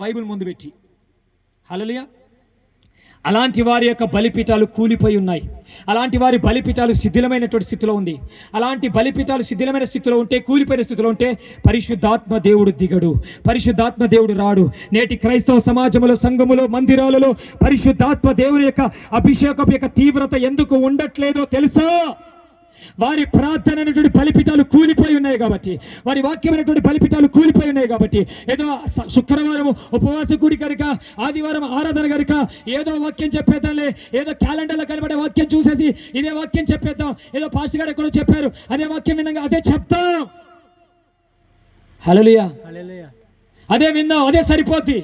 Bible ముందు పెట్టి. హల్లెలూయా. అలాంటి వారి యొక్క బలిపీఠాలు కూలిపోయి ఉన్నాయి. అలాంటి వారి బలిపీఠాలు శిథిలమైనటువంటి స్థితిలో ఉంది. అలాంటి బలిపీఠాలు శిథిలమైన స్థితిలో ఉంటే, కూలిపోయిన స్థితిలో ఉంటే పరిశుద్ధాత్మ దేవుడు దిగడు, పరిశుద్ధాత్మ దేవుడు రాడు. నేటి క్రైస్తవ సమాజంలో, సంఘములో, మందిరాలలో పరిశుద్ధాత్మ దేవుని యొక్క అభిషేకం యొక్క తీవ్రత ఎందుకు ఉండట్లేదో తెలుసా? వారి ప్రార్థన అనేటువంటి బలిపీఠాలు కూలిపోయి ఉన్నాయి కాబట్టి, వారి వాక్యమైనటువంటి బలిపీఠాలు కూలిపోయి ఉన్నాయి కాబట్టి, ఏదో శుక్రవారం ఉపవాస కూడి కనుక, ఆదివారం ఆరాధన కనుక ఏదో వాక్యం చెప్పేద్దాంలే, ఏదో క్యాలెండర్లో కనబడే వాక్యం చూసేసి ఇదే వాక్యం చెప్పేద్దాం, ఏదో పాస్టర్ గారు ఎక్కడో చెప్పారు అదే వాక్యం విన్నాక అదే చెప్తాం. హల్లెలూయా, అదే విందాం, అదే సరిపోద్ది.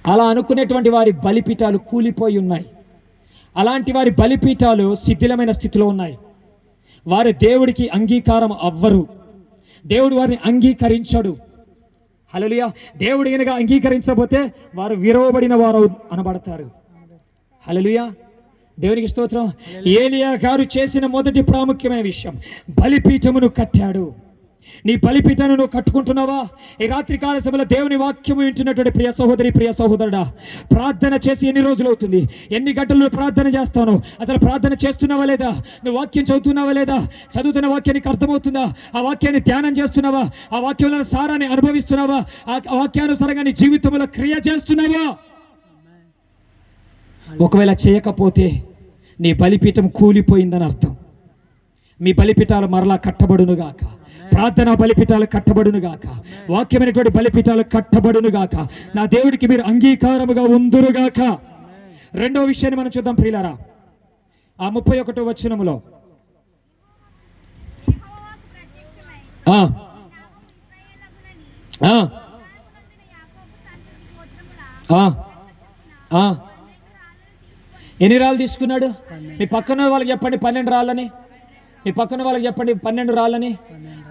అలా అనుకునేటువంటి వారి బలిపీఠాలు కూలిపోయి ఉన్నాయి. అలాంటి వారి బలిపీఠాలు శిథిలమైన స్థితిలో ఉన్నాయి. వారు దేవుడికి అంగీకారం అవ్వరు, దేవుడు వారిని అంగీకరించడు. హల్లెలూయా. దేవుడు గనుక అంగీకరించకపోతే వారు విరవబడిన వారు అనబడతారు. హల్లెలూయా, దేవునికి స్తోత్రం. ఏలియా గారు చేసిన మొదటి ప్రాముఖ్యమైన విషయం, బలిపీఠమును కట్టాడు. నీ బలిపీఠాన్ని నువ్వు కట్టుకుంటున్నావా? ఈ రాత్రి కాల సమయంలో దేవుని వాక్యము వింటున్నటువంటి ప్రియ సహోదరి, ప్రియ సహోదరుడా, ప్రార్థన చేసి ఎన్ని రోజులు అవుతుంది? ఎన్ని గంటలు నువ్వు ప్రార్థన చేస్తాను? అసలు ప్రార్థన చేస్తున్నావా లేదా? నువ్వు వాక్యం చదువుతున్నావా లేదా? చదువుతున్న వాక్యానికి అర్థమవుతుందా? ఆ వాక్యాన్ని ధ్యానం చేస్తున్నావా? ఆ వాక్యంలో సారాన్ని అనుభవిస్తున్నావా? ఆ వాక్యానుసారంగా నీ జీవితంలో క్రియ చేస్తున్నావా? ఒకవేళ చేయకపోతే నీ బలిపీఠం కూలిపోయిందని అర్థం. మీ బలిపీఠాలు మరలా కట్టబడునుగాక, ప్రార్థనా బలిపీఠాలు కట్టబడునుగాక, వాక్యమైనటువంటి బలిపీఠాలు కట్టబడునుగాక. నా దేవుడికి మీరు అంగీకారముగా ఉందురుగాక. రెండవ విషయాన్ని మనం చూద్దాం ప్రియులారా. ఆ 31వ వచనములో ఎన్ని రాళ్ళు తీసుకున్నాడు? మీ పక్కన వాళ్ళకి చెప్పండి 12 రాళ్ళని. మీ పక్కన వాళ్ళకి చెప్పండి 12 రాళ్ళని.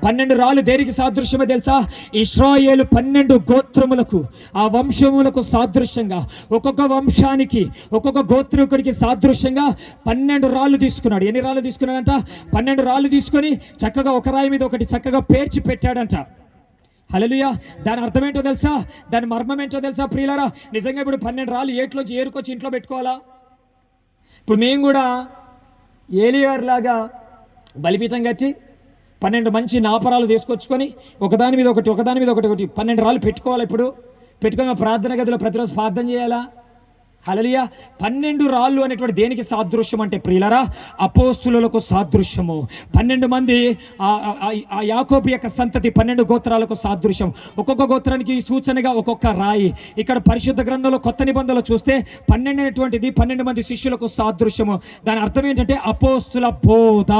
12 రాళ్ళు దేనికి సాదృశ్యమో తెలుసా? ఇశ్రాయేలు 12 గోత్రములకు, ఆ వంశములకు సాదృశ్యంగా, ఒక్కొక్క వంశానికి, ఒక్కొక్క గోత్రికుడికి సాదృశ్యంగా 12 రాళ్ళు తీసుకున్నాడు. ఎన్ని రాళ్ళు తీసుకున్నాడంట? 12 రాళ్ళు తీసుకొని చక్కగా ఒక రాయి మీద ఒకటి చక్కగా పేర్చి పెట్టాడంట. హల్లెలూయా. దాని అర్థం ఏంటో తెలుసా? దాని మర్మం ఏంటో తెలుసా ప్రియులారా? నిజంగా ఇప్పుడు 12 రాళ్ళు ఏట్లోంచి ఏరుకొచ్చి ఇంట్లో పెట్టుకోవాలా? ఇప్పుడు మేము కూడా ఏలియాలాగా బలిపీఠం కట్టి 12 మంచి నాపరాలు తీసుకొచ్చుకొని ఒకదాని మీద ఒకటి 12 రాళ్ళు పెట్టుకోవాలి. ఇప్పుడు పెట్టుకొని ప్రార్థన గదిలో ప్రతిరోజు ప్రార్థన చేయాలా? హల్లెలూయా. 12 రాళ్ళు అనేటువంటి దేనికి సాదృశ్యం అంటే ప్రియులారా? అపోస్తులకు సాదృశ్యము. 12 మంది ఆ యాకోబు యొక్క సంతతి 12 గోత్రాలకు సాదృశ్యం. ఒక్కొక్క గోత్రానికి సూచనగా ఒక్కొక్క రాయి. ఇక్కడ పరిశుద్ధ గ్రంథంలో కొత్త నిబంధనలో చూస్తే 12 అనేటువంటిది 12 మంది శిష్యులకు సాదృశ్యము. దాని అర్థం ఏంటంటే అపోస్తుల బోధ.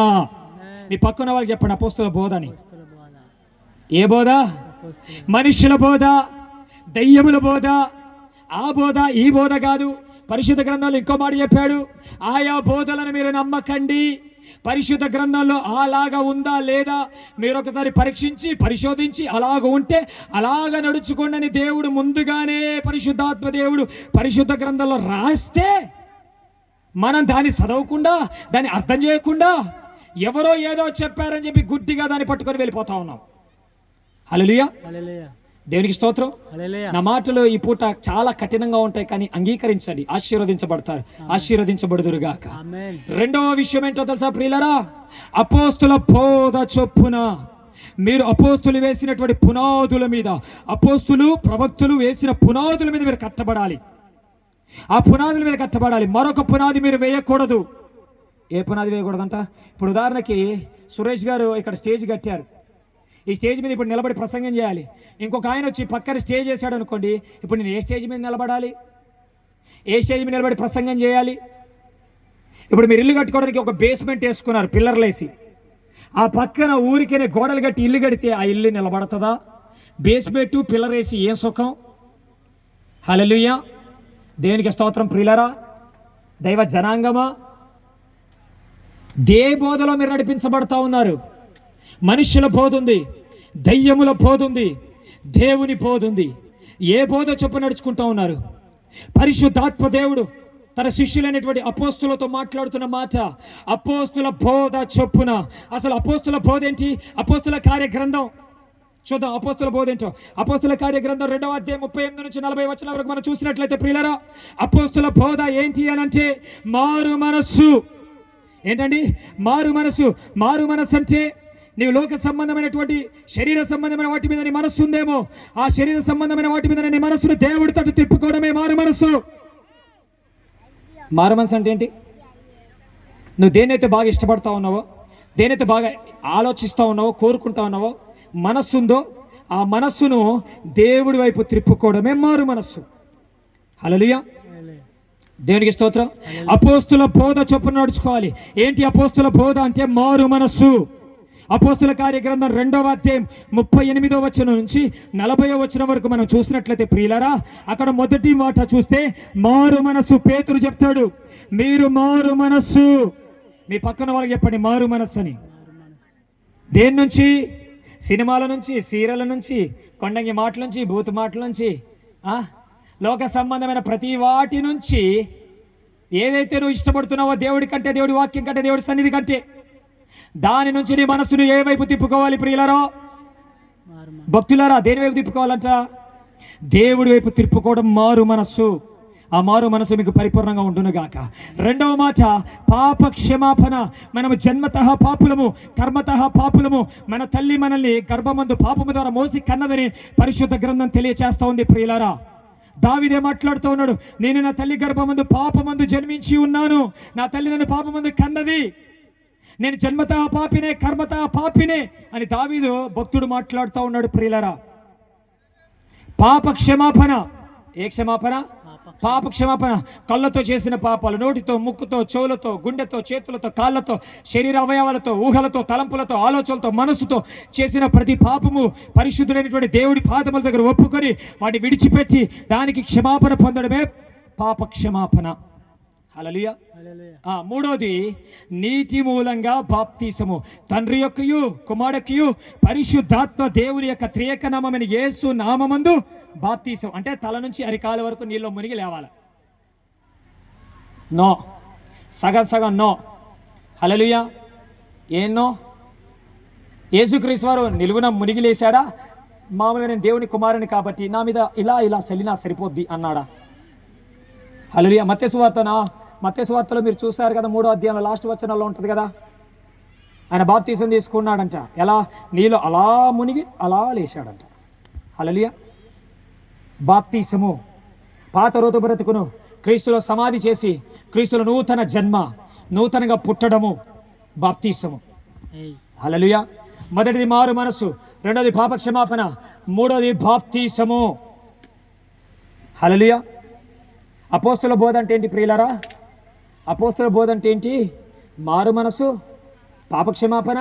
మీ పక్కన వాళ్ళకి చెప్పండి అపోస్తుల బోధ అని. ఏ బోధ? మనుషుల బోధ, దయ్యముల బోధ. ఆ బోధ ఈ బోధ కాదు. పరిశుద్ధ గ్రంథంలో ఇంకో మాట చెప్పాడు, ఆయా బోధలను మీరు నమ్మకండి. పరిశుద్ధ గ్రంథంలో అలాగా ఉందా లేదా మీరు ఒకసారి పరీక్షించి పరిశోధించి అలాగ ఉంటే అలాగ నడుచుకోండి అని దేవుడు ముందుగానే పరిశుద్ధాత్మ దేవుడు పరిశుద్ధ గ్రంథంలో రాస్తే మనం దాన్ని చదవకుండా, దాన్ని అర్థం చేయకుండా, ఎవరో ఏదో చెప్పారని చెప్పి గుడ్డిగా దాన్ని పట్టుకొని వెళ్ళిపోతా ఉన్నాం. హల్లెలూయా, దేవునికి స్తోత్రం. నా మాటలు ఈ పూట చాలా కఠినంగా ఉంటాయి, కానీ అంగీకరించండి, ఆశీర్వదించబడతారు, ఆశీర్వదించబడుదురుగాక. రెండవ విషయం ఏంటో తెలుసా ప్రియులారా? అపోస్తుల బోధ చొప్పున మీరు అపోస్తులు వేసినటువంటి పునాదుల మీద, అపోస్తులు ప్రవక్తులు వేసిన పునాదుల మీద మీరు కట్టబడాలి. ఆ పునాదుల మీద కట్టబడాలి. మరొక పునాది మీరు వేయకూడదు. ఏ పునాది వేయకూడదంట? ఇప్పుడు ఉదాహరణకి సురేష్ గారు ఇక్కడ స్టేజ్ కట్టారు. ఈ స్టేజ్ మీద ఇప్పుడు నిలబడి ప్రసంగం చేయాలి. ఇంకొక ఆయన వచ్చి పక్కన స్టేజ్ వేసాడు అనుకోండి, ఇప్పుడు నేను ఏ స్టేజ్ మీద నిలబడాలి? ఏ స్టేజ్ మీద నిలబడి ప్రసంగం చేయాలి? ఇప్పుడు మీరు ఇల్లు కట్టుకోవడానికి ఒక బేస్మెంట్ వేసుకున్నారు పిల్లర్లు వేసి, ఆ పక్కన ఊరికేనే గోడలు కట్టి ఇల్లు కడితే ఆ ఇల్లు నిలబడుతుందా? బేస్మెంట్ పిల్లర్ వేసి ఏం సుఖం? హల్లెలూయా, దేవునికి స్తోత్రం. ప్రియులారా, దైవ జనాంగమా, దే బోధలో మీరు నడిపించబడతా ఉన్నారు. మనుష్యుల బోధ ఉంది, దయ్యముల బోధ ఉంది, దేవుని బోధ ఉంది. ఏ బోధ చొప్పున నడుచుకుంటా ఉన్నారు? పరిశుద్ధాత్మ దేవుడు తన శిష్యులైనటువంటి అపోస్తులతో మాట్లాడుతున్న మాట అపోస్తుల బోధ చొప్పున. అసలు అపోస్తుల బోధ ఏంటి? అపోస్తుల కార్య గ్రంథం చూద్దాం అపోస్తుల బోధ ఏంటో. అపోస్తుల కార్యగ్రంథం 2వ అధ్యాయం 38 నుంచి 40 వచనాల వరకు మనం చూసినట్లయితే ప్రియులారా, అపోస్తుల బోధ ఏంటి అని అంటే మారు మనస్సు. ఏంటండి మారు మనస్సు? మారు మనస్సు అంటే నీవు లోక సంబంధమైనటువంటి శరీర సంబంధమైన వాటి మీద నీ మనస్సు ఉందేమో, ఆ శరీర సంబంధమైన వాటి మీద నీ మనస్సును దేవుడి తట్టు తిప్పుకోవడమే మారు మనస్సు. మారు మనసు అంటే ఏంటి? నువ్వు దేనైతే బాగా ఇష్టపడతా ఉన్నావో, దేనైతే బాగా ఆలోచిస్తూ ఉన్నావో, కోరుకుంటా ఉన్నావో, మనస్సు ఉందో ఆ మనస్సును దేవుడి వైపు త్రిప్పుకోవడమే మారు మనస్సు. హల్లెలూయా, దేవునికి స్తోత్రం. అపోస్తుల బోధ చొప్పున నడుచుకోవాలి. ఏంటి అపోస్తుల బోధ అంటే మారు మనస్సు. అపోస్తుల కార్యగ్రంథం 2వ అధ్యాయం 38వ వచనం నుంచి 40వ వచనం వరకు మనం చూసినట్లయితే ప్రియులారా, అక్కడ మొదటి మాట చూస్తే మారు మనస్సు. పేతురు చెప్తాడు, మీరు మారు మనస్సు. మీ పక్కన వాళ్ళకి చెప్పండి మారు మనస్సు అని. దేని నుంచి? సినిమాల నుంచి, సీరియల్ నుంచి, కొండంగి మాటల నుంచి, బూతు మాటల నుంచి, లోక సంబంధమైన ప్రతి వాటి నుంచి ఏదైతే నువ్వు ఇష్టపడుతున్నావో, దేవుడి కంటే, దేవుడి వాక్యం కంటే, దేవుడి సన్నిధి కంటే, దాని నుంచి నీ మనసును ఏ వైపు తిప్పుకోవాలి ప్రియులారా? భక్తులారా, దేని వైపు తిప్పుకోవాలంట? దేవుడి వైపు తిప్పుకోవడం మారు మనస్సు. ఆ మారు మనసు మీకు పరిపూర్ణంగా ఉండునుగాక. 2వ మాట పాప క్షమాపణ. మనము జన్మతః పాపులము, కర్మతః పాపులము. మన తల్లి మనల్ని గర్భమందు పాపము ద్వారా మోసి కన్నదని పరిశుద్ధ గ్రంథం తెలియచేస్తా ఉంది ప్రియులారా. దావీదే మాట్లాడుతూ ఉన్నాడు, నేను నా తల్లి గర్భమందు పాపమందు జన్మించి ఉన్నాను, నా తల్లి నన్ను పాపమందు కన్నది, నేను జన్మతః పాపినే, కర్మతః పాపినే అని దావీదు భక్తుడు మాట్లాడుతూ ఉన్నాడు ప్రియులారా. పాప క్షమాపణ. ఏ క్షమాపణ? పాప క్షమాపణ. కళ్ళతో చేసిన పాపాలు, నోటితో, ముక్కుతో, చెవులతో, గుండెతో, చేతులతో, కాళ్ళతో, శరీర అవయవాలతో, ఊహలతో, తలంపులతో, ఆలోచనలతో, మనస్సుతో చేసిన ప్రతి పాపము పరిశుద్ధుడైనటువంటి దేవుడి పాదముల దగ్గర ఒప్పుకొని వాటిని విడిచిపెట్టి దానికి క్షమాపణ పొందడమే పాప క్షమాపణ. హల్లెలూయా. 3వది నీటి మూలంగా బాప్తీసము. తండ్రి యొక్కయు, కుమారుడియు, పరిశుద్ధాత్మ దేవుని యొక్క త్రియేక నామమైన యేసు నామమందు బాప్తీసం. అంటే తల నుంచి అరికాల వరకు నీళ్ళలో మునిగి లేవాలి. నో, సగం సగం నో. హల్లెలూయా. ఏన్నో? యేసుక్రీస్తు వారు నిలువున మునిగి లేచాడా? మామూలుగా నేను దేవుని కుమారుని కాబట్టి నా మీద ఇలా ఇలా చల్లినా సరిపోద్ది అన్నాడా? హల్లెలూయా. మత్తయి సువార్తలో మీరు చూశారు కదా, 3వ అధ్యాయంలో లాస్ట్ వచనంలో ఉంటుంది కదా, ఆయన బాప్తీసం తీసుకున్నాడంట. ఎలా? నీలో అలా మునిగి అలా లేచాడంట. హల్లెలూయా. బాప్తీసము పాత రోత బ్రతుకును క్రీస్తులో సమాధి చేసి క్రీస్తులో నూతన జన్మ, నూతనంగా పుట్టడము బాప్తీసము. హల్లెలూయా. మొదటిది మారు మనస్సు, 2వది పాప క్షమాపణ, 3వది బాప్తీసము. హల్లెలూయా. అపోస్తుల బోధ అంటే ఏంటి ప్రియులారా? అపోస్తుల బోధ అంటే ఏంటి? మారు మనసు, పాప క్షమాపణ,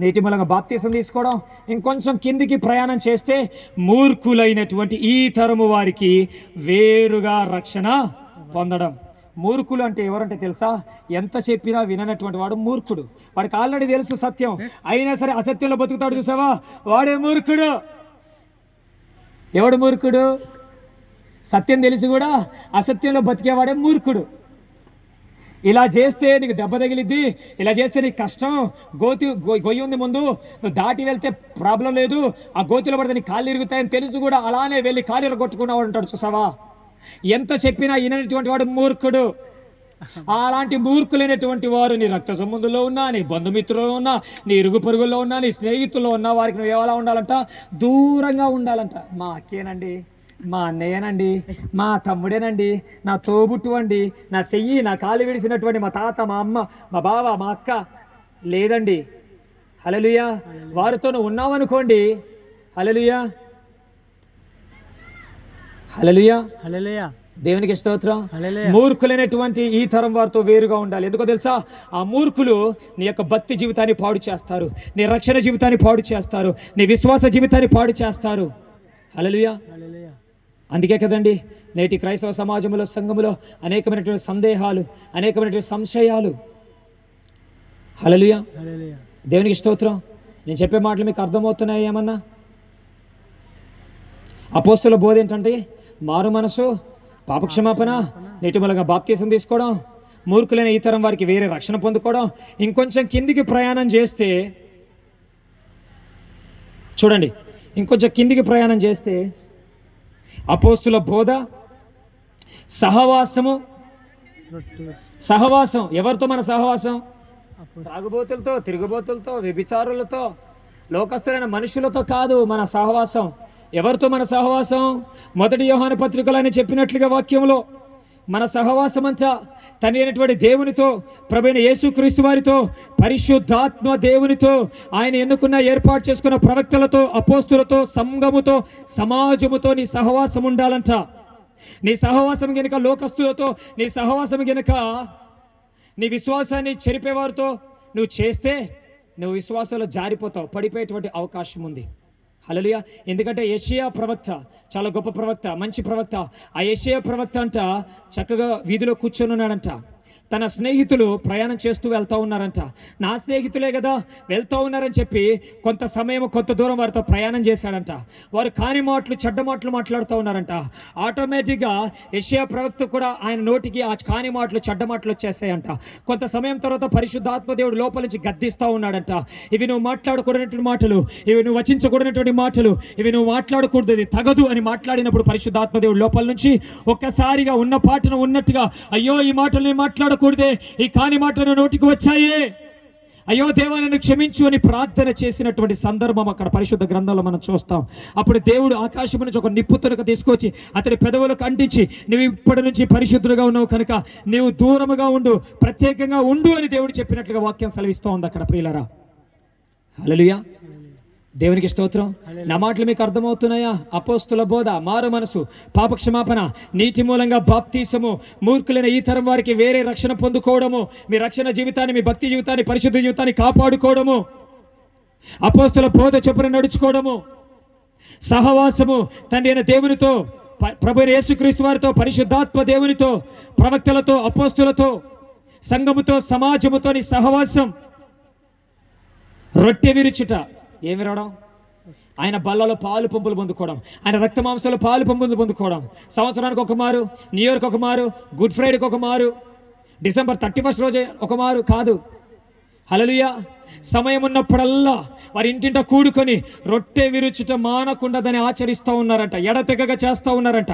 నీటి మూలంగా బాప్తీసం తీసుకోవడం. ఇంకొంచెం కిందికి ప్రయాణం చేస్తే మూర్ఖులైనటువంటి ఈ తరము వారికి వేరుగా రక్షణ పొందడం. మూర్ఖులు అంటే ఎవరంటే తెలుసా? ఎంత చెప్పినా విననటువంటి వాడు మూర్ఖుడు. వాడికి ఆల్రెడీ తెలుసు సత్యం, అయినా సరే అసత్యంలో బతుకుతాడు. చూసావా? వాడే మూర్ఖుడు. ఎవడు మూర్ఖుడు? సత్యం తెలిసి కూడా అసత్యంలో బతికేవాడే మూర్ఖుడు. ఇలా చేస్తే నీకు దెబ్బ తగిలిద్ది, ఇలా చేస్తే నీకు కష్టం, గొయ్యి ఉంది ముందు, నువ్వు దాటి వెళ్తే ప్రాబ్లం లేదు, ఆ గోతిలో పడితే నీ కాళ్ళు ఇరుగుతాయని తెలుసు కూడా అలానే వెళ్ళి కాళ్ళు ఇరగొట్టుకున్నవాడు ఉంటాడు. చూసావా? ఎంత చెప్పినా వినటువంటి వాడు మూర్ఖుడు. అలాంటి మూర్ఖులైనటువంటి వారు నీ రక్త సంబంధంలో ఉన్నా, నీ బంధుమిత్రుల్లో ఉన్నా, నీ ఇరుగు పొరుగుల్లో ఉన్నా, నీ స్నేహితుల్లో ఉన్నా, వారికి నువ్వు ఎలా ఉండాలంట? దూరంగా ఉండాలంట. మా అక్కేనండి, మా అన్నయ్యనండి, మా తమ్ముడేనండి, నా తోబుట్టు అండి, నా చెయ్యి నా కాలు విడిచినటువంటి మా తాత, మా అమ్మ, మా బావ, మా అక్క లేదండి. హల్లెలూయా. వారితో నువ్వు ఉన్నావనుకోండి. హల్లెలూయా. హల్లెలూయా. హల్లెలూయా. దేవునికి స్తోత్రం. మూర్ఖులైనటువంటి ఈ తరం వారితో వేరుగా ఉండాలి. ఎందుకో తెలుసా? ఆ మూర్ఖులు నీ యొక్క భక్తి జీవితాన్ని పాడు చేస్తారు, నీ రక్షణ జీవితాన్ని పాడు చేస్తారు, నీ విశ్వాస జీవితాన్ని పాడు చేస్తారు. హల్లెలూయా. అందుకే కదండి నేటి క్రైస్తవ సమాజంలో, సంఘములో అనేకమైనటువంటి సందేహాలు, అనేకమైనటువంటి సంశయాలు. హల్లెలూయా. దేవునికి స్తోత్రం. నేను చెప్పే మాటలు మీకు అర్థమవుతున్నాయి ఏమన్నా? అపోస్తుల బోధ ఏంటంటే మారు మనసు, పాపక్షమాపణ, నీటి మూలంగా బాప్తీసం తీసుకోవడం, మూర్ఖులైన ఈ తరం వారికి వేరే రక్షణ పొందుకోవడం. ఇంకొంచెం కిందికి ప్రయాణం చేస్తే చూడండి, ఇంకొంచెం కిందికి ప్రయాణం చేస్తే అపోస్తుల బోధ, సహవాసము. సహవాసం ఎవరితో? మన సహవాసం తాగుబోతులతో, తిరుగుబోతులతో, వ్యభిచారులతో, లోకస్తులైన మనుషులతో కాదు మన సహవాసం. ఎవరితో మన సహవాసం? మొదటి యోహాను పత్రికలో ఆయన చెప్పినట్లుగా వాక్యంలో మన సహవాసం అంతా తండ్రి అయినటువంటి దేవునితో, ప్రభువైన యేసుక్రీస్తు వారితో, పరిశుద్ధాత్మ దేవునితో, ఆయన ఎన్నుకున్న ఏర్పాటు చేసుకున్న ప్రవక్తలతో, అపోస్తులతో, సంఘముతో, సమాజముతో నీ సహవాసం ఉండాలంట. నీ సహవాసం గనుక లోకస్తులతో, నీ సహవాసం గనుక నీ విశ్వాసాన్ని చెరిపేవారితో నువ్వు చేస్తే నువ్వు విశ్వాసంలో జారిపోతావు, పడిపోయేటువంటి అవకాశం ఉంది. హల్లెలూయా. ఎందుకంటే యెషయా ప్రవక్త చాలా గొప్ప ప్రవక్త, మంచి ప్రవక్త. ఆ యెషయా ప్రవక్త అంట చక్కగా వీధిలో కూర్చొని ఉన్నాడంట. తన స్నేహితులు ప్రయాణం చేస్తూ వెళ్తూ ఉన్నారంట. నా స్నేహితులే కదా వెళ్తూ ఉన్నారని చెప్పి కొంత సమయం కొంత దూరం వారితో ప్రయాణం చేశాడంట. వారు కాని మాటలు, చెడ్డ మాటలు మాట్లాడుతూ ఉన్నారంట. ఆటోమేటిక్గా యెషయా ప్రవక్త కూడా ఆయన నోటికి ఆ కాని మాటలు, చెడ్డ మాటలు వచ్చేసాయంట. కొంత సమయం తర్వాత పరిశుద్ధాత్మ దేవుడు లోపల నుంచి గద్దిస్తూ ఉన్నాడంట. ఇవి నువ్వు మాట్లాడకూడనటువంటి మాటలు, ఇవి నువ్వు వచించకూడనటువంటి మాటలు, ఇవి నువ్వు మాట్లాడకూడదు, ఇది తగదు అని మాట్లాడినప్పుడు పరిశుద్ధాత్మ దేవుడు లోపల నుంచి ఒక్కసారిగా ఉన్న పాటను ఉన్నట్టుగా, అయ్యో ఈ మాటలు నేను మాట్లాడకూడదే, ఈ కాని మాటలు నోటికి వచ్చాయే, అయ్యో దేవా నన్ను క్షమించు అని ప్రార్థన చేసినటువంటి సందర్భం అక్కడ పరిశుద్ధ గ్రంథంలో మనం చూస్తాం. అప్పుడు దేవుడు ఆకాశం నుంచి ఒక నిప్పుతునక తీసుకొచ్చి అతని పెదవులకు అంటించి, నువ్వు ఇప్పటి నుంచి పరిశుద్ధులుగా ఉన్నావు కనుక నీవు దూరముగా ఉండు, ప్రత్యేకంగా ఉండు అని దేవుడు చెప్పినట్లుగా వాక్యం సెలవిస్తూ ఉంది అక్కడ. ప్రియులారా, హల్లెలూయా, దేవునికి స్తోత్రం. నా మాటలు మీకు అర్థమవుతున్నాయా? అపోస్తుల బోధ, మారు మనసు, పాపక్షమాపణ, నీటి మూలంగా బాప్తీసము, మూర్ఖులైన ఈ తరం వారికి వేరే రక్షణ పొందుకోవడము, మీ రక్షణ జీవితాన్ని, మీ భక్తి జీవితాన్ని, పరిశుద్ధ జీవితాన్ని కాపాడుకోవడము, అపోస్తుల బోధ చొప్పున నడుచుకోవడము, సహవాసము తండ్రి అయిన దేవునితో, ప్రభువైన యేసుక్రీస్తు వారితో, పరిశుద్ధాత్మ దేవునితో, ప్రవక్తలతో, అపోస్తులతో, సంఘముతో, సమాజముతో నీ సహవాసం. రొట్టె విరుచుట, ఏమి రావడం? ఆయన బల్లలో పాలు పంపులు పొందుకోవడం, ఆయన రక్త మాంసాలు పాలు పంపులు పొందుకోవడం, సంవత్సరానికి ఒక మారు, న్యూ ఇయర్కి ఒక మారు, గుడ్ ఫ్రైడేకి ఒక మారు, డిసెంబర్ 31 రోజే ఒక మారు కాదు. హల్లెలూయా. సమయం ఉన్నప్పుడల్లా వారి ఇంటింట కూడుకొని రొట్టె విరుచుట మానకుండా దాన్ని ఆచరిస్తూ ఉన్నారంట, ఎడతెగగా చేస్తూ ఉన్నారంట.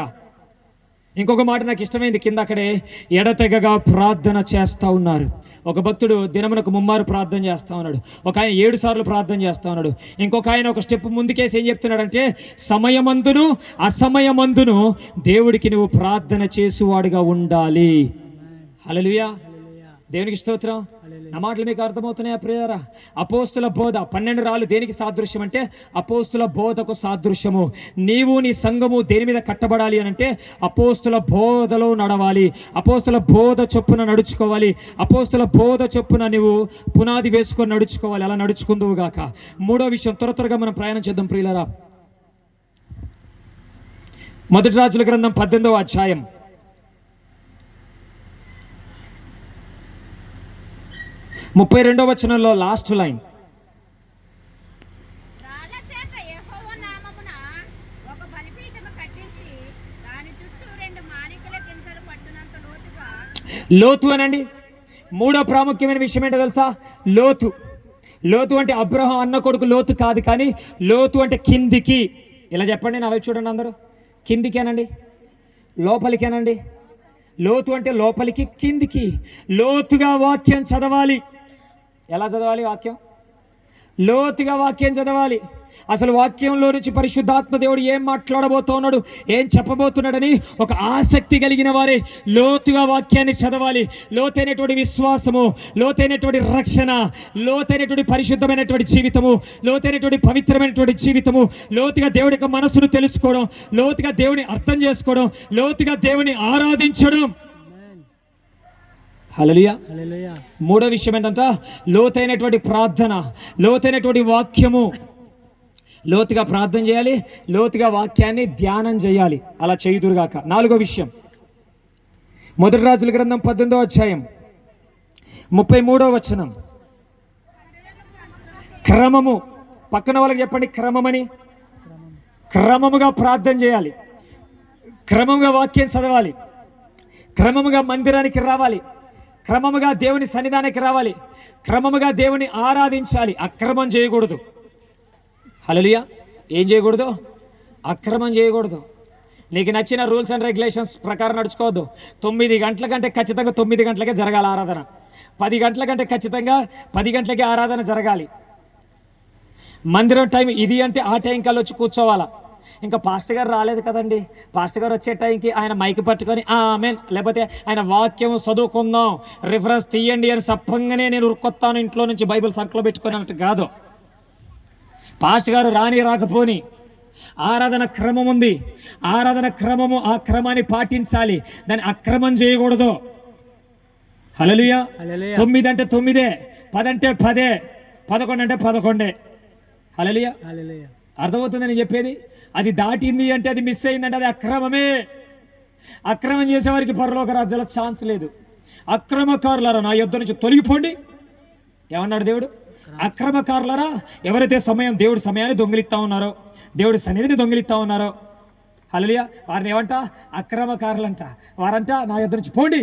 ఇంకొక మాట నాకు ఇష్టమైంది కింద అక్కడే, ఎడతెగగా ప్రార్థన చేస్తూ ఉన్నారు. ఒక భక్తుడు దినమునకు 3 మారు ప్రార్థన చేస్తూ ఉన్నాడు, ఒక ఆయన 7 సార్లు ప్రార్థన చేస్తూ ఉన్నాడు, ఇంకొక ఆయన ఒక స్టెప్ ముందుకేసి ఏం చెప్తున్నాడంటే, సమయమందును అసమయమందును దేవుడికి నువ్వు ప్రార్థన చేసువాడుగా ఉండాలి. హల్లెలూయా, దేవునికి స్తోత్రం. నా మాటలు మీకు అర్థమవుతున్నాయా ప్రియులారా? అపోస్తుల బోధ 12 రాళ్ళు దేనికి సాదృశ్యం అంటే అపోస్తుల బోధకు సాదృశ్యము. నీవు నీ సంఘము దేని మీద కట్టబడాలి అని అంటే అపోస్తుల బోధలో నడవాలి, అపోస్తుల బోధ చొప్పున నడుచుకోవాలి, అపోస్తుల బోధ చొప్పున నువ్వు పునాది వేసుకొని నడుచుకోవాలి. అలా నడుచుకుందువు గాక. 3వ విషయం, త్వరగా మనం ప్రయాణం చేద్దాం ప్రియులారా. మొదటి రాజుల గ్రంథం 18వ అధ్యాయం 32వ వచనంలో లాస్ట్ లైన్, లోతు అనండి. 3వ ప్రాముఖ్యమైన విషయం ఏంటో తెలుసా? లోతు. లోతు అంటే అబ్రహాం అన్న కొడుకు లోతు కాదు, కానీ లోతు అంటే కిందికి. ఇలా చెప్పండి, నా వైపు చూడండి అందరూ. కిందికేనండి, లోపలికేనండి. లోతు అంటే లోపలికి, కిందికి. లోతుగా వాక్యం చదవాలి. ఎలా చదవాలి వాక్యం? లోతుగా వాక్యం చదవాలి. అసలు వాక్యంలో నుంచి పరిశుద్ధాత్మ దేవుడు ఏం మాట్లాడబోతున్నాడు, ఏం చెప్పబోతున్నాడని ఒక ఆసక్తి కలిగిన వారే లోతుగా వాక్యాన్ని చదవాలి. లోతైనటువంటి విశ్వాసము, లోతైనటువంటి రక్షణ, లోతైనటువంటి పరిశుద్ధమైనటువంటి జీవితము, లోతైనటువంటి పవిత్రమైనటువంటి జీవితము, లోతుగా దేవుడి యొక్క మనసును తెలుసుకోవడం, లోతుగా దేవుని అర్థం చేసుకోవడం, లోతుగా దేవుని ఆరాధించడం. హల్లెలూయా. 3వ విషయం ఏంటంట? లోతైనటువంటి ప్రార్థన, లోతైనటువంటి వాక్యము. లోతుగా ప్రార్థన చేయాలి, లోతుగా వాక్యాన్ని ధ్యానం చేయాలి. అలా చేయుదురుగాక. 4వ విషయం, మొదటి రాజుల గ్రంథం 18వ అధ్యాయం 33వ వచనం. క్రమము. పక్కన వాళ్ళకి చెప్పండి, క్రమమని. క్రమముగా ప్రార్థన చేయాలి, క్రమముగా వాక్యం చదవాలి, క్రమముగా మందిరానికి రావాలి, క్రమముగా దేవుని సన్నిధానానికి రావాలి, క్రమముగా దేవుని ఆరాధించాలి. అక్రమం చేయకూడదు. హల్లెలూయా. ఏం చేయకూడదు? అక్రమం చేయకూడదు. నీకు నచ్చిన రూల్స్ అండ్ రెగ్యులేషన్స్ ప్రకారం నడుచుకోవద్దు. 9 గంటల కంటే ఖచ్చితంగా 9 గంటలకే జరగాలి ఆరాధన. 10 గంటల కంటే ఖచ్చితంగా 10 గంటలకే ఆరాధన జరగాలి. మందిరం టైం ఇది అంటే ఆ టైం కల్లా వచ్చి కూర్చోవాలా. ఇంకా పాస్టర్ గారు రాలేదు కదండి, పాస్టర్ గారు వచ్చే టైంకి ఆయన మైక్ పట్టుకొని ఆమేన్, లేకపోతే ఆయన వాక్యం చదువుకుందాం, రిఫరెన్స్ తీయండి అని సప్పంగానే నేను ఉరుకొత్తాను ఇంట్లో నుంచి బైబిల్ సర్కులో పెట్టుకొని అన్నట్టు కాదు. పాస్టర్ గారు రాకపోని ఆరాధన క్రమం ఉంది. ఆరాధన క్రమము, ఆ క్రమాన్ని పాటించాలి. దాన్ని అక్రమం చేయకూడదు. హల్లెలూయా. 9 అంటే 9, 10 అంటే 10, 11 అంటే 11. హల్లెలూయా. అర్థమవుతుందని చెప్పేది. అది దాటింది అంటే, అది మిస్ అయిందంటే అది అక్రమమే. అక్రమం చేసేవారికి పరలోక రాజ్యాల ఛాన్స్ లేదు. అక్రమకారులారా నా యొద్ద నుంచి తొలగిపోండి. ఏమన్నాడు దేవుడు? అక్రమకారులారా, ఎవరైతే దేవుడి సమయాన్ని దొంగిలిస్తా ఉన్నారో, దేవుడి సన్నిధిని దొంగిలిస్తా ఉన్నారో, హల్లెలూయా, వారిని ఏమంట? అక్రమకారులంట. వారంట నా యొద్ద నుంచి పోండి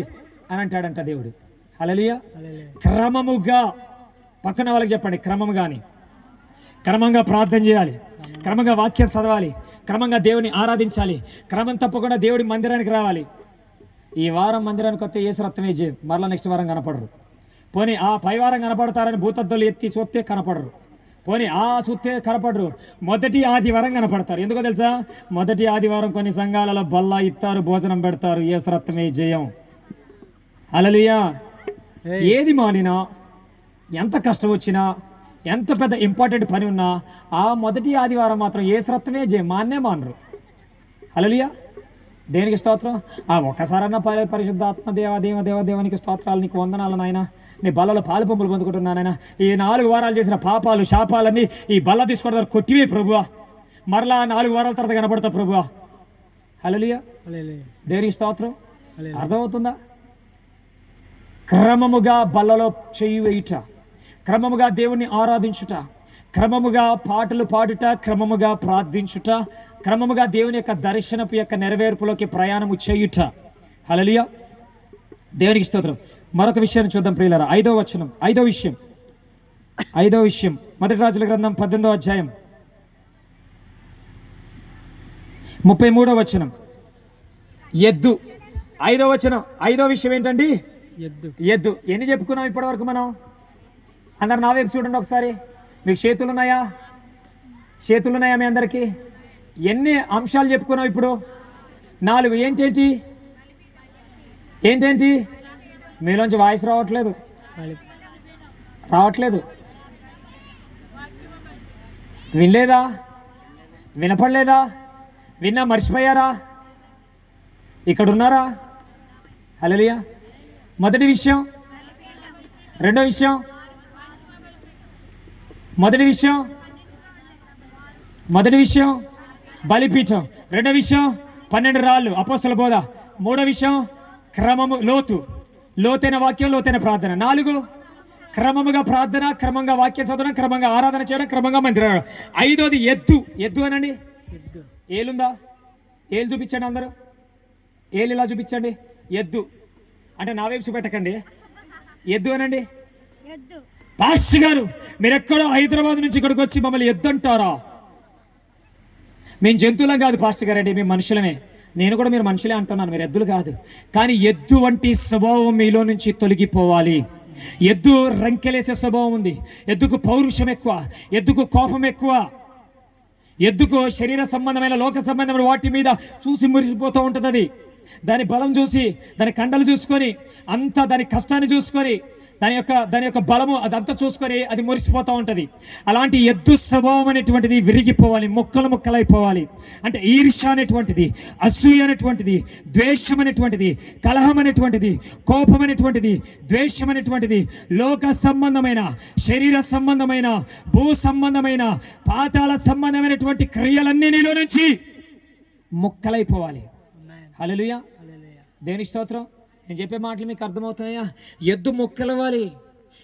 అని అంటాడంట దేవుడు. హల్లెలూయా. క్రమముగా, పక్కన వాళ్ళకి చెప్పండి, క్రమముగాని. క్రమంగా ప్రార్థన చేయాలి, క్రమంగా వాక్యం చదవాలి, క్రమంగా దేవుని ఆరాధించాలి, క్రమం తప్పకుండా దేవుడి మందిరానికి రావాలి. ఈ వారం మందిరానికి వస్తే యేసు రక్తమే జయం, మరలా నెక్స్ట్ వారం కనపడరు. పోనీ ఆ పై వారం కనపడతారని భూతద్దులు ఎత్తి చూస్తే కనపడరు. పోనీ ఆ చూస్తే కనపడరు. మొదటి ఆదివారం కనపడతారు. ఎందుకో తెలుసా? మొదటి ఆదివారం కొన్ని సంఘాలలో బల్ల ఇస్తారు, భోజనం పెడతారు. యేసు రక్తమే జయం. హల్లెలూయా. ఏది మానినా, ఎంత కష్టం వచ్చినా, ఎంత పెద్ద ఇంపార్టెంట్ పని ఉన్నా ఆ మొదటి ఆదివారం మాత్రం యేసు రక్తమే జయం, మానరు. హల్లెలూయా. దేనికి స్తోత్రం? ఒక్కసారన్నా పరిశుద్ధాత్మ దేవానికి స్తోత్రాలు, నీకు వందనాలు నాయన, నీ బల్లలో పాలు పంపులు పొందుకుంటున్నానైనా. ఈ 4 వారాలు చేసిన పాపాలు శాపాలన్నీ ఈ బల్ల తీసుకుంటారు, కొట్టివే ప్రభువా. మరలా 4 వారాల తర్వాత కనపడతా ప్రభువా. హల్లెలూయా. దేనికి స్తోత్రం. అర్థమవుతుందా? క్రమముగా బల్లలో చెయ్యి వేయుట, క్రమముగా దేవుణ్ణి ఆరాధించుట, క్రమముగా పాటలు పాడుట, క్రమముగా ప్రార్థించుట, క్రమముగా దేవుని యొక్క దర్శనపు యొక్క నెరవేర్పులోకి ప్రయాణము చేయుట. హల్లెలూయా. దేవునికి స్తోత్రం. మరొక విషయాన్ని చూద్దాం ప్రియులారా. 5వ వచనం, 5వ విషయం, మొదటి రాజుల గ్రంథం 18వ అధ్యాయం 33వ వచనం. ఎద్దు. 5వ వచనం, 5వ విషయం ఏంటండి? ఎద్దు. ఎన్ని చెప్పుకున్నాం ఇప్పటి వరకు మనం? అందరు నా వైపు చూడండి ఒకసారి. మీకు చేతులున్నాయా మీ అందరికీ? ఎన్ని అంశాలు చెప్పుకున్నాం ఇప్పుడు? 4. ఏంటేంటి? మీలోంచి వాయిస్ రావట్లేదు. వినలేదా? వినపడలేదా? విన్నా మర్చిపోయారా? ఇక్కడ ఉన్నారా? హల్లెలూయా. మొదటి విషయం. రెండో విషయం. మొదటి విషయం బలిపీఠం. రెండో విషయం 12 రాళ్ళు, అపోస్తల బోధ. మూడో విషయం క్రమము, లోతైన వాక్యం, లోతైన ప్రార్థన. 4 క్రమముగా ప్రార్థన, క్రమంగా వాక్యం చదవడం, క్రమంగా ఆరాధన చేయడం, క్రమంగా మందిరం. 5వది ఎద్దు అనండి. ఏలుందా? ఏలు చూపించండి అందరూ. ఏలు ఇలా చూపించండి. ఎద్దు అంటే నా వైపు చూపెట్టకండి. ఎద్దు అనండి. పాస్టర్ గారు మీరు ఎక్కడో హైదరాబాద్ నుంచి ఇక్కడికి వచ్చి మమ్మల్ని ఎద్దు అంటారా? మేము జంతువులం కాదు పాస్టర్ గారండి, మేము మనుషులమే. నేను కూడా మీరు మనుషులే అంటున్నాను, మీరు ఎద్దులు కాదు. కానీ ఎద్దు వంటి స్వభావం మీలో నుంచి తొలగిపోవాలి. ఎద్దు రంకెలేసే స్వభావం ఉంది. ఎద్దుకు పౌరుషం ఎక్కువ, ఎద్దుకు కోపం ఎక్కువ, ఎద్దుకు శరీర సంబంధమైన లోక సంబంధమైన వాటి మీద చూసి మురిసిపోతూ ఉంటుంది. అది దాని బలం చూసి, దాని కండలు చూసుకొని, అంతా దాని కష్టాన్ని చూసుకొని, దాని యొక్క బలము అదంతా చూసుకొని అది మురిసిపోతూ ఉంటుంది. అలాంటి ఎద్దు స్వభావం అనేటువంటిది విరిగిపోవాలి, ముక్కలైపోవాలి. అంటే ఈర్ష్య అనేటువంటిది, అసూయ అనేటువంటిది, ద్వేషం అనేటువంటిది, కలహం అనేటువంటిది, కోపం అనేటువంటిది, ద్వేషం అనేటువంటిది, లోక సంబంధమైన, శరీర సంబంధమైన, భూ సంబంధమైన, పాతాళ సంబంధమైనటువంటి క్రియలన్నీ నీలో నుంచి ముక్కలైపోవాలి. హల్లెలూయా. దేవుని స్తోత్రం. నేను చెప్పే మాటలు మీకు అర్థమవుతున్నాయా? ఎద్దు ముక్కలవ్వాలి.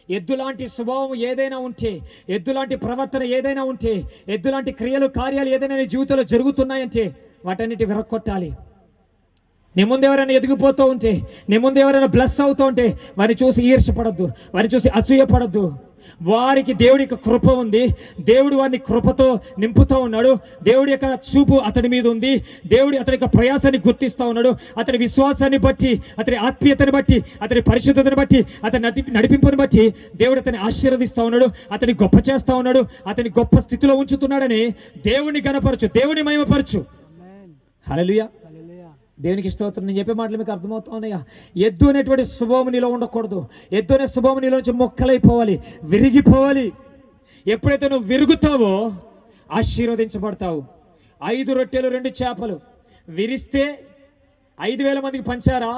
ఎద్దు లాంటి స్వభావం ఏదైనా ఉంటే, ఎద్దు లాంటి ప్రవర్తన ఏదైనా ఉంటే, ఎద్దు లాంటి క్రియలు కార్యాలు ఏదైనా నీ జీవితంలో జరుగుతున్నాయంటే వాటన్నిటి విరక్కొట్టాలి. నీ ముందు ఎవరైనా ఎదిగిపోతూ ఉంటే, నీ ముందు ఎవరైనా బ్లెస్ అవుతూ ఉంటే వారిని చూసి ఈర్ష్యపడద్దు, వారిని చూసి అసూయపడద్దు, వారికి దేవుడి యొక్క కృప ఉంది. దేవుడు వారిని కృపతో నింపుతూ ఉన్నాడు. దేవుడి యొక్క చూపు అతడి మీద ఉంది. దేవుడు అతని యొక్క ప్రయాసాన్ని గుర్తిస్తూ ఉన్నాడు. అతని విశ్వాసాన్ని బట్టి, అతని ఆత్మీయతని బట్టి, అతని పరిశుద్ధతని బట్టి, అతని నడిపింపుని బట్టి దేవుడు అతన్ని ఆశీర్వదిస్తూ ఉన్నాడు. అతని గొప్ప చేస్తూ ఉన్నాడు. అతని గొప్ప స్థితిలో ఉంచుతున్నాడని దేవుని గణపరచు, దేవుని మహిమపరచు. హల్లెలూయా. దేవునికి స్తోత్రం. నేను చెప్పే మాటలు మీకు అర్థమవుతా ఉన్నాయా? ఎద్దు అనేటువంటి శుభము నీలో ఉండకూడదు. ఎద్దు అనే శుభము నీలో నుంచి మొక్కలైపోవాలి, విరిగిపోవాలి. ఎప్పుడైతే నువ్వు విరుగుతావో ఆశీర్వదించబడతావు. 5 రొట్టెలు 2 చేపలు విరిస్తే 5,000 మందికి పంచారా?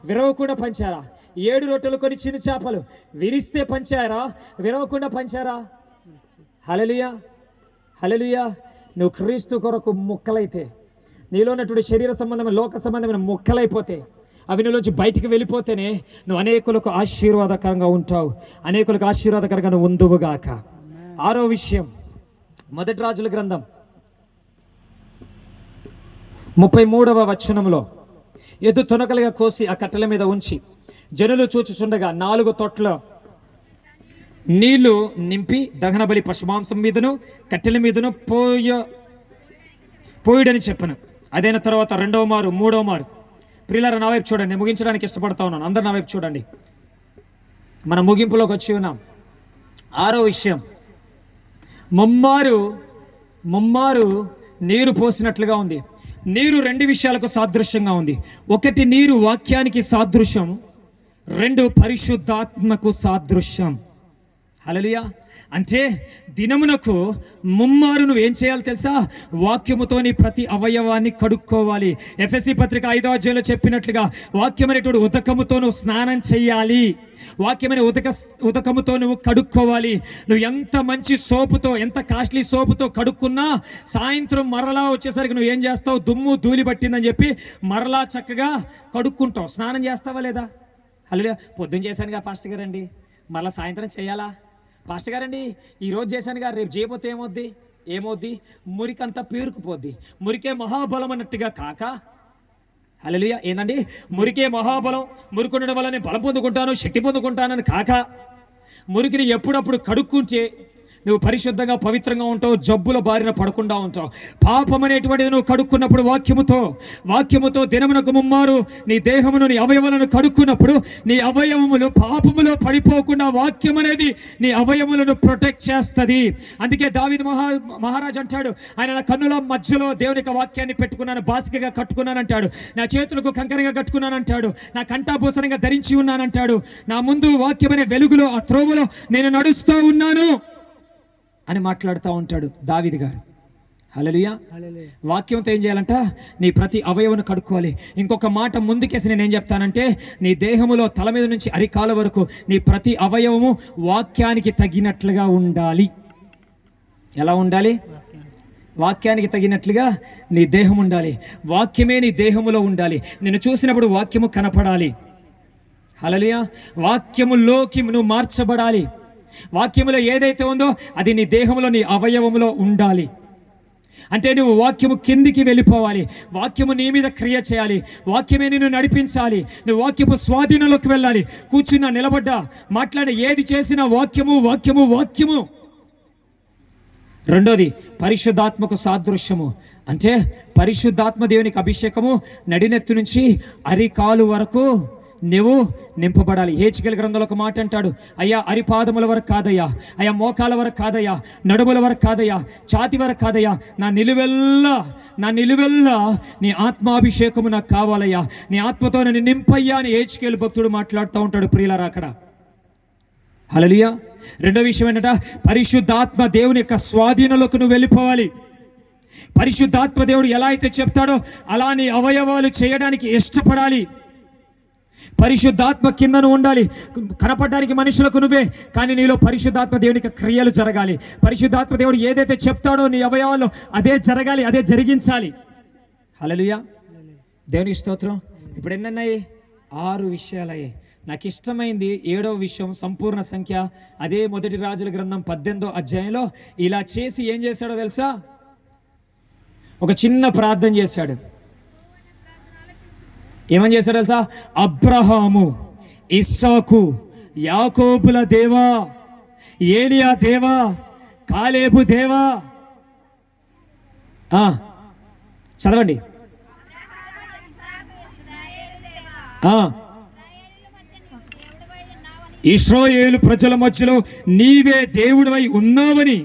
విరవకుండా పంచారా? 7 రొట్టెలు కొన్ని చిన్న చేపలు విరిస్తే పంచారా? విరవకుండా పంచారా? హల్లెలూయా, హల్లెలూయా. నువ్వు క్రీస్తు కొరకు మొక్కలైతే, నీలో ఉన్నటువంటి శరీర సంబంధమైన లోక సంబంధమైన మొక్కలైపోతే, అవి నీలోంచి బయటికి వెళ్ళిపోతేనే నువ్వు అనేకులకు ఆశీర్వాదకరంగా ఉంటావు, అనేకులకు ఆశీర్వాదకరంగా నువ్వు ఉందువుగాక. 6వ విషయం, మొదటి రాజుల గ్రంథం 33వ వచనంలో, ఎద్దు తొనకలుగా కోసి ఆ కట్టెల మీద ఉంచి జనులు చూచుచుండగా 4 తొట్ల నీళ్లు నింపి దహన బలి పశుమాంసం మీదను కట్టెల మీదను పోయుడని చెప్పను. అదైన తర్వాత 2వ మారు 3వ మారు. ప్రియులారా, నా వైపు చూడండి. నేను ముగించడానికి ఇష్టపడతా ఉన్నాను. అందరు నా వైపు చూడండి. మన ముగింపులోకి వచ్చి ఉన్నాం. 6వ విషయం, ముమ్మారు నీరు పోసినట్లుగా ఉంది. నీరు 2 విషయాలకు సాదృశ్యంగా ఉంది. 1 నీరు వాక్యానికి సాదృశ్యం, 2 పరిశుద్ధాత్మకు సాదృశ్యం. హల్లెలూయా. అంటే దినమునకు ముమ్మారు నువ్వు ఏం చేయాలి తెలుసా? వాక్యముతోని ప్రతి అవయవాన్ని కడుక్కోవాలి. ఎఫెసీ పత్రిక 5వ అధ్యాయంలో చెప్పినట్లుగా వాక్యం అనేటువంటి ఉదకముతో నువ్వు స్నానం చేయాలి. వాక్యమైన ఉదకముతో నువ్వు కడుక్కోవాలి. నువ్వు ఎంత మంచి సోపుతో, ఎంత కాస్ట్లీ సోపుతో కడుక్కున్నా సాయంత్రం మరలా వచ్చేసరికి నువ్వు ఏం చేస్తావు? దుమ్ము ధూళి పట్టిందని చెప్పి మరలా చక్కగా కడుక్కుంటావు. స్నానం చేస్తావా లేదా? హల్లెలూయా. పొద్దున్న చేశానుగా పాస్టర్ గారండి, మళ్ళీ సాయంత్రం చేయాలా? పాస్టర్ గారండి ఈరోజు చేశానుగా, రేపు చేయబోతే ఏమవుద్ది? మురికంతా పేరుకుపోద్ది. మురికే మహాబలం అన్నట్టుగా కాక, హల్లెలూయా, ఏందండి? మురికే మహాబలం, మురికొండడం వల్ల నేను బలం పొందుకుంటాను, శక్తి పొందుకుంటానని కాక, మురికిని ఎప్పుడప్పుడు కడుక్కుంటే నువ్వు పరిశుద్ధంగా పవిత్రంగా ఉంటావు, జబ్బుల బారిన పడకుండా ఉంటావు. పాపం అనేటువంటిది నువ్వు కడుక్కున్నప్పుడు వాక్యముతో దినమునకు ముమ్మారు నీ దేహమును, నీ అవయవాలను కడుక్కున్నప్పుడు నీ అవయవములు పాపములో పడిపోకుండా వాక్యం అనేది నీ అవయవములను ప్రొటెక్ట్ చేస్తుంది. అందుకే దావీదు మహారాజు అంటాడు, ఆయన నా కన్నుల మధ్యలో దేవుని యొక్క వాక్యాన్ని పెట్టుకున్నాను, బాసికగా కట్టుకున్నాను అంటాడు. నా చేతులకు కంకణంగా కట్టుకున్నాను అంటాడు. నా కంఠాభూషణంగా ధరించి ఉన్నాను అంటాడు. నా ముందు వాక్యమనే వెలుగులో, ఆ త్రోవలో నేను నడుస్తూ ఉన్నాను అని మాట్లాడుతూ ఉంటాడు దావీదు గారు. హల్లెలూయా. వాక్యంతో ఏం చేయాలంట? నీ ప్రతి అవయవను కడుక్కోవాలి. ఇంకొక మాట ముందుకేసి నేనేం చెప్తానంటే, నీ దేహములో తల మీద నుంచి అరికాల వరకు నీ ప్రతి అవయవము వాక్యానికి తగినట్లుగా ఉండాలి. ఎలా ఉండాలి? వాక్యానికి తగినట్లుగా నీ దేహం ఉండాలి. వాక్యమే నీ దేహములో ఉండాలి. నిన్ను చూసినప్పుడు వాక్యము కనపడాలి. హల్లెలూయా. వాక్యములోకి నువ్వు మార్చబడాలి. వాక్యములో ఏదైతే ఉందో అది నీ దేహంలో, నీ అవయవములో ఉండాలి. అంటే నువ్వు వాక్యము కిందికి వెళ్ళిపోవాలి. వాక్యము నీ మీద క్రియ చేయాలి. వాక్యమే నిన్ను నడిపించాలి. నువ్వు వాక్యపు స్వాధీనంలోకి వెళ్ళాలి. కూర్చున్నా, నిలబడ్డా, మాట్లాడి ఏది చేసినా వాక్యము వాక్యము వాక్యము. 2వది పరిశుద్ధాత్మకు సాదృశ్యము. అంటే పరిశుద్ధాత్మ దేవునికి అభిషేకము నడినెత్తు నుంచి అరికాలు వరకు నువ్వు నింపబడాలి. హెచ్కేల్ గ్రంథంలో ఒక మాట అంటాడు, అయ్యా అరిపాదముల వరకు కాదయ్యా, అయ్యా మోకాల వరకు కాదయ్యా, నడుముల వరకు కాదయ్యా, ఛాతి వరకు కాదయ్యా, నా నిలువెల్లా నీ ఆత్మాభిషేకము నాకు కావాలయ్యా, నీ ఆత్మతో నన్ను నింపయ్యా అని హెచ్కేల్ భక్తుడు మాట్లాడుతూ ఉంటాడు. ప్రియులారా, అక్కడ హల్లెలూయా. 2వ విషయం ఏంటంటే, పరిశుద్ధాత్మ దేవుని యొక్క స్వాధీనంలోకి నువ్వు వెళ్ళిపోవాలి. పరిశుద్ధాత్మ దేవుడు ఎలా అయితే చెప్తాడో అలా నీ అవయవాలు చేయడానికి ఇష్టపడాలి. పరిశుద్ధాత్మ కిందను ఉండాలి. కనపడడానికి మనుషులకు నువ్వే, కానీ నీలో పరిశుద్ధాత్మ దేవునికి క్రియలు జరగాలి. పరిశుద్ధాత్మ దేవుడు ఏదైతే చెప్తాడో నీ అవయవాల్లో అదే జరగాలి, అదే జరిగించాలి. హల్లెలూయా. దేవునికి స్తోత్రం. ఇప్పుడు ఎన్నన్నాయి? 6 విషయాలయ్యాయి. నాకు ఇష్టమైంది 7వ విషయం, సంపూర్ణ సంఖ్య. అదే మొదటి రాజుల గ్రంథం 18వ అధ్యాయంలో ఇలా చేసి ఏం చేశాడో తెలుసా? ఒక చిన్న ప్రార్థన చేశాడు. ఏమని చేశాడు తెలుసా? అబ్రహాము, ఇస్సాకు, యాకోబుల దేవా, ఏలియా దేవా, కాలేబు దేవా. చదవండి. ఇశ్రాయేలు ప్రజల మధ్యలో నీవే దేవుడివై ఉన్నావని,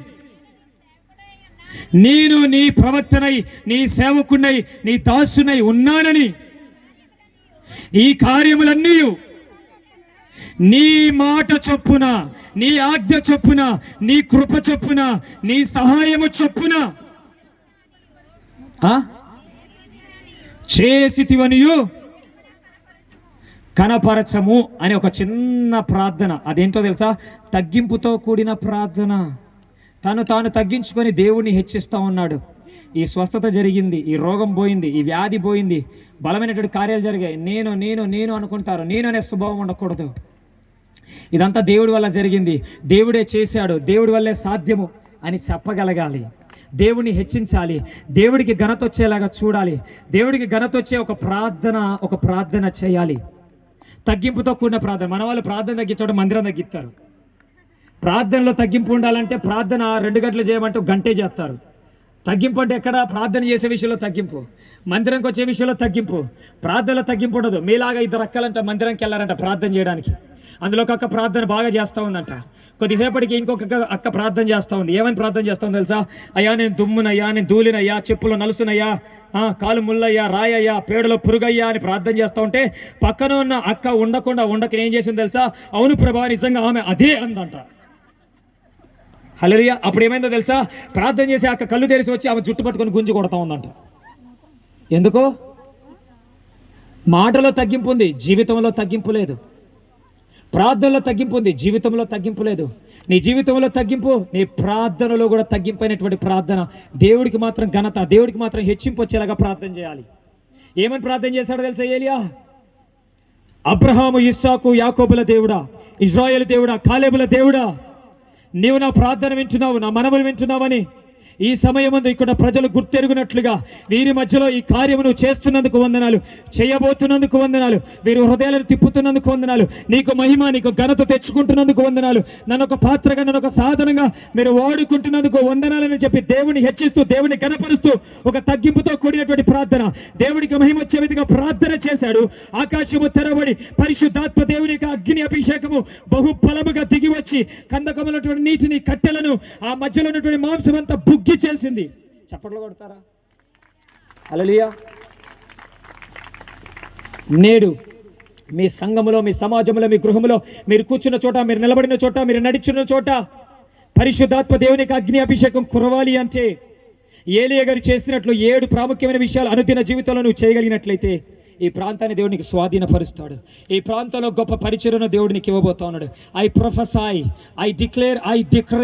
నేను నీ ప్రవక్తనై, నీ సేవకునై, నీ దాసునై ఉన్నానని, ఈ కార్యములన్నీ నీ మాట చొప్పున, నీ ఆజ్ఞ చొప్పున, నీ కృప చొప్పున, నీ సహాయము చొప్పున చేసితివనియు కనపరచము అని ఒక చిన్న ప్రార్థన. అదేంటో తెలుసా? తగ్గింపుతో కూడిన ప్రార్థన. తాను తగ్గించుకొని దేవుణ్ణి హెచ్చిస్తూ ఉన్నాడు. ఈ స్వస్థత జరిగింది, ఈ రోగం పోయింది, ఈ వ్యాధి పోయింది, బలమైనటువంటి కార్యాలు జరిగాయి. నేను నేను నేను అనుకుంటారు. నేను అనే స్వభావం ఉండకూడదు. ఇదంతా దేవుడి వల్ల జరిగింది, దేవుడే చేశాడు, దేవుడి వల్లే సాధ్యము అని చెప్పగలగాలి. దేవుని హెచ్చించాలి, దేవుడికి ఘనత వచ్చేలాగా చూడాలి, దేవుడికి ఘనత వచ్చే ఒక ప్రార్థన చేయాలి. తగ్గింపుతో కూడిన ప్రార్థన. మన వాళ్ళు ప్రార్థన తగ్గించడం మందిరం తగ్గిస్తారు. ప్రార్థనలో తగ్గింపు ఉండాలంటే ప్రార్థన 2 గంటలు చేయమంటూ గంటే చేస్తారు. తగ్గింపు అంటే ఎక్కడ? ప్రార్థన చేసే విషయంలో తగ్గింపు, మందిరంకి వచ్చే విషయంలో తగ్గింపు. ప్రార్థనలో తగ్గింపు ఉండదు. మీలాగా 2 అక్కలంట మందిరంకి వెళ్ళారంట ప్రార్థన చేయడానికి. అందులో ఒక అక్క ప్రార్థన బాగా చేస్తూ ఉందంట. కొద్దిసేపటికి ఇంకొక అక్క ప్రార్థన చేస్తూ ఉంది. ఏమని ప్రార్థన చేస్తూ ఉంది తెలుసా? అయ్యా నేను దుమ్మునయ్యా, నేను ధూళినయ్యా, చెప్పులు నలుసునయ్యా, కాలు ముళ్ళయ్యా, రాయయ్యా, పేడలో పురుగయ్యా అని ప్రార్థన చేస్తూ ఉంటే పక్కన ఉన్న అక్క ఉండక ఏం చేసింది తెలుసా? అవును ప్రభా, నిజంగా ఆమె అదే అందంట. హల్లెలూయా. అప్పుడు ఏమైందో తెలుసా? ప్రార్థన చేసి అక్క కళ్ళు తెరిచి వచ్చి ఆమె జుట్టు పట్టుకొని గుంజు కొడతా ఉందంట. ఎందుకో? మాటలో తగ్గింపు ఉంది, జీవితంలో తగ్గింపు లేదు. ప్రార్థనలో తగ్గింపు ఉంది, జీవితంలో తగ్గింపు లేదు. నీ జీవితంలో తగ్గింపు, నీ ప్రార్థనలో కూడా తగ్గింపైనటువంటి ప్రార్థన. దేవుడికి మాత్రం ఘనత, దేవుడికి మాత్రం హెచ్చింపు వచ్చేలాగా ప్రార్థన చేయాలి. ఏమని ప్రార్థన చేశాడో తెలుసా ఏలియా? అబ్రహాము, ఇస్సాకు, యాకోబుల దేవుడా, ఇజ్రాయేలు దేవుడా, కాలేబుల దేవుడా, నీవు నా ప్రార్థన వింటున్నావు, నా మనవులు వింటున్నావని ఈ సమయమందు ఇక్కడ ప్రజలు గుర్తెరుగునట్లుగా వీరి మధ్యలో ఈ కార్యమును చేస్తున్నందుకు వందనాలు, చేయబోతున్నందుకు వందనాలు, వీరు హృదయాలను తిప్పుతున్నందుకు వందనాలు, నీకు మహిమ, నీకు ఘనత తెచ్చుకుంటున్నందుకు వందనాలు, నన్ను ఒక పాత్రగా, నన్ను ఒక సాధనంగా మీరు వాడుకుంటున్నందుకు వందనాలని చెప్పి దేవుని హెచ్చిస్తూ, దేవుని గణపరుస్తూ ఒక తగ్గింపుతో కూడినటువంటి ప్రార్థన, దేవుడికి మహిమ వచ్చే విధంగా ప్రార్థన చేశాడు. ఆకాశము తెరబడి పరిశుద్ధాత్మ దేవుని యొక్క అగ్ని అభిషేకము బహుబలముగా దిగి వచ్చి కందకములటువంటి నీటిని, కట్టెలను, ఆ మధ్యలో ఉన్నటువంటి మాంసం అంతా బుగ్గి చేసింది. చప్పట్లు కొడతారా? హల్లెలూయా. నేడు మీ సంఘములో, మీ సమాజంలో, మీ గృహంలో, మీరు కూర్చున్న చోట, మీరు నిలబడిన చోట, మీరు నడుచున్న చోట పరిశుద్ధాత్మ దేవునికి అగ్ని అభిషేకం కురవాలి అంటే ఏలియా గారు చేసినట్లు 7 ప్రాముఖ్యమైన విషయాలు అనుదిన జీవితంలో నువ్వు చేయగలిగినట్లయితే ఈ ప్రాంతాన్ని దేవునికి స్వాధీనపరుస్తాడు. ఈ ప్రాంతంలో గొప్ప పరిచర్యను దేవుడికి ఇవ్వబోతా ఉన్నాడు. I prophesy, I declare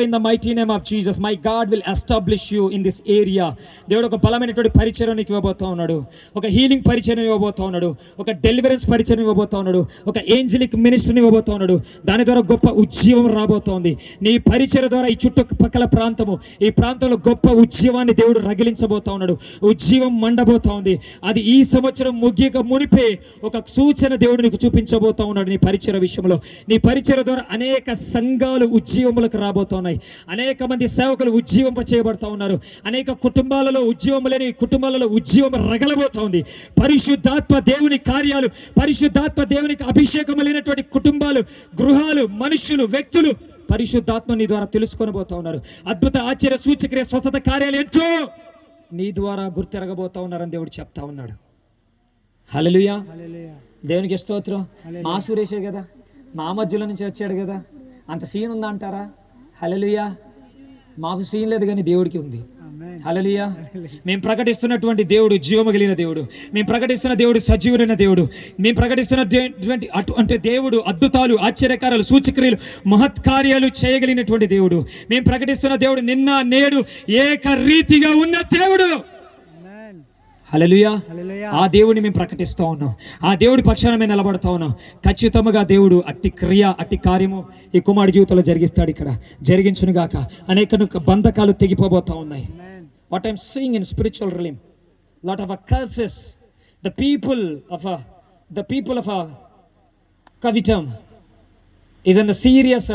in the mighty name of Jesus, my God will establish you in this area. దేవుడు ఒక బలమైనటువంటి పరిచర్యను ఇవ్వబోతా ఉన్నాడు, ఒక హీలింగ్ పరిచర్యను ఇవ్వబోతా ఉన్నాడు, ఒక డెలివరెన్స్ పరిచర్యను ఇవ్వబోతా ఉన్నాడు, ఒక ఏంజలిక్ మినిస్ట్రీని ఇవ్వబోతా ఉన్నాడు. దాని ద్వారా గొప్ప ఉజ్జీవం రాబోతోంది. నీ పరిచర్య ద్వారా ఈ చుట్టుపక్కల ప్రాంతము, ఈ ప్రాంతంలో గొప్ప ఉజ్జీవాన్ని దేవుడు రగిలించబోతా ఉన్నాడు. ఉజ్జీవం మండబోతా ఉంది. అది ఈ సంవత్సరం ముగియక మునిపే ఒక సూచన దేవుడు నీకు చూపించబోతా ఉన్నాడు. నీ పరిచర్య విషయంలో, నీ పరిచర్య ద్వారా అనేక సంఘాలు ఉజ్జీవములకు రాబోతున్నాయి, అనేక మంది సేవకులు ఉజ్జీవంప చేయబడతా ఉన్నారు, అనేక కుటుంబాలలో ఉజ్జీవం లేని కుటుంబాలలో ఉజ్జీవం రగలబోతోంది. పరిశుద్ధాత్మ దేవుని కార్యాలు, పరిశుద్ధాత్మ దేవునికి అభిషేకం లేనటువంటి కుటుంబాలు, గృహాలు, మనుషులు, వ్యక్తులు పరిశుద్ధాత్మ నీ ద్వారా తెలుసుకొని పోతా ఉన్నారు. అద్భుత, ఆశ్చర్య, సూచక్రియ, స్వస్థత కార్యాలు ఎంతో నీ ద్వారా గుర్తెరగబోతా ఉన్నారని దేవుడు చెప్తా ఉన్నాడు. హల్లెలూయా. దేవునికి స్తోత్రం. మా సురేషే కదా, మా మధ్యలో నుంచి వచ్చాడు కదా, అంత సీన్ ఉందా అంటారా? హల్లెలూయా. మాకు సీన్ లేదు కానీ దేవుడికి ఉంది. హల్లెలూయా. మేము ప్రకటిస్తున్నటువంటి దేవుడు జీవము కలిగిన దేవుడు, మేము ప్రకటిస్తున్న దేవుడు సజీవుడైన దేవుడు, మేము ప్రకటిస్తున్నటువంటి అంటే దేవుడు అద్భుతాలు, ఆశ్చర్యకారాలు, సూచక్రియలు, మహత్కార్యాలు చేయగలిగినటువంటి దేవుడు. మేము ప్రకటిస్తున్న దేవుడు నిన్న నేడు ఏకరీతిగా ఉన్న దేవుడు. హల్లెలూయా. ఆ దేవుడిని మేము ప్రకటిస్తూ ఉన్నాం, ఆ దేవుడి పక్షాన మేము నిలబడతా ఉన్నాం. ఖచ్చితంగా దేవుడు అట్టి క్రియ, అట్టి కార్యము ఈ కుమారుడి జీవితంలో జరిగిస్తాడు. ఇక్కడ జరిగించునుగాక. అనేక బంధకాలు తెగిపోబోతా ఉన్నాయి. What I'm seeing in spiritual realm, lot of curses. The people of Kavitam is in the serious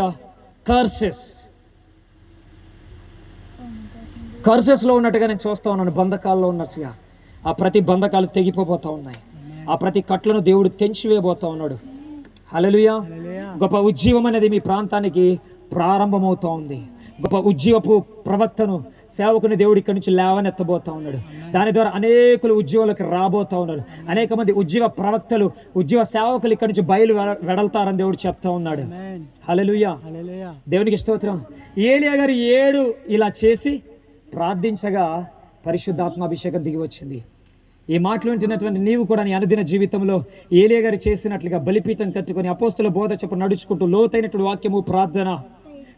కర్సెస్లో ఉన్నట్టుగా నేను చూస్తూ ఉన్నాను, బంధకాల్లో ఉన్నట్టుగా. ఆ ప్రతి బంధకాలు తెగిపోతూ ఉన్నాయి, ఆ ప్రతి కట్లను దేవుడు తెంచివేయబోతూ ఉన్నాడు. హల్లెలూయా. గొప్ప ఉజ్జీవం అనేది మీ ప్రాంతానికి ప్రారంభమవుతూ ఉంది. గొప్ప ఉజ్జీవపు ప్రవక్తను, సేవకుని దేవుడు ఇక్కడి నుంచి లేవనెత్తబోతా ఉన్నాడు. దాని ద్వారా అనేకులు ఉద్యోగులకు రాబోతా ఉన్నారు. అనేక మంది ఉజ్జీవ ప్రవక్తలు, ఉజ్జీవ సేవకులు ఇక్కడి నుంచి వెడల్తారని దేవుడు చెప్తా ఉన్నాడు. హల్లెలూయా. దేవునికి స్తోత్రం. ఏలియా గారు 7 ఇలా చేసి ప్రార్థించగా పరిశుద్ధాత్మాభిషేకం దిగి వచ్చింది. ఈ మాటలు వింటున్నటువంటి నీవు కూడా నీ అనుదిన జీవితంలో ఏలియా గారు చేసినట్లుగా బలిపీఠం కట్టుకొని అపోస్తుల బోధ చెప్పు నడుచుకుంటూ లోతైనటువంటి వాక్యము, ప్రార్థన,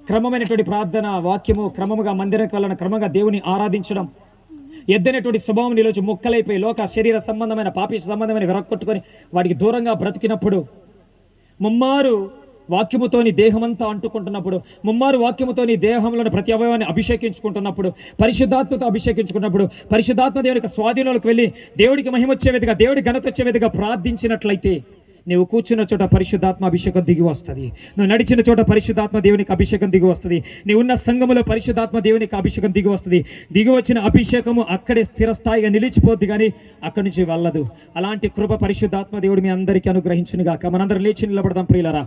క్రమమైనటువంటి ప్రార్థన, వాక్యము, క్రమముగా మందిరానికి వెళ్ళడం, క్రమంగా దేవుని ఆరాధించడం, ఎద్దైనటువంటి స్వభావం నీలోంచి ముక్కలైపోయి లోక శరీర సంబంధమైన పాపిష్ట సంబంధమైన విరక్కొట్టుకొని వాడికి దూరంగా బ్రతికినప్పుడు, ముమ్మారు వాక్యముతోని దేహమంతా అంటుకుంటున్నప్పుడు, ముమ్మారు వాక్యముతోని దేహంలోని ప్రతి అవయవాన్ని అభిషేకించుకుంటున్నప్పుడు, పరిశుద్ధాత్మతో అభిషేకించుకున్నప్పుడు, పరిశుద్ధాత్మ దేవుని యొక్క స్వాధీనంలోకి వెళ్ళి దేవుడికి మహిమ వచ్చే విధంగా, దేవుడి ఘనత వచ్చే విధంగా ప్రార్థించినట్లయితే నువ్వు కూర్చున్న చోట పరిశుద్ధాత్మ అభిషేకం దిగి వస్తుంది. నువ్వు నడిచిన చోట పరిశుద్ధాత్మ దేవునికి అభిషేకం దిగి వస్తుంది. నీవు ఉన్న సంఘములో పరిశుద్ధాత్మ దేవునికి అభిషేకం దిగి వస్తుంది. దిగి వచ్చిన అభిషేకము అక్కడే స్థిరస్థాయిగా నిలిచిపోద్ది, కానీ అక్కడి నుంచి వెళ్ళదు. అలాంటి కృప పరిశుద్ధాత్మ దేవుడు మీ అందరికీ అనుగ్రహించును గాక. మనందరం లేచి నిలబడదాం ప్రియులారా.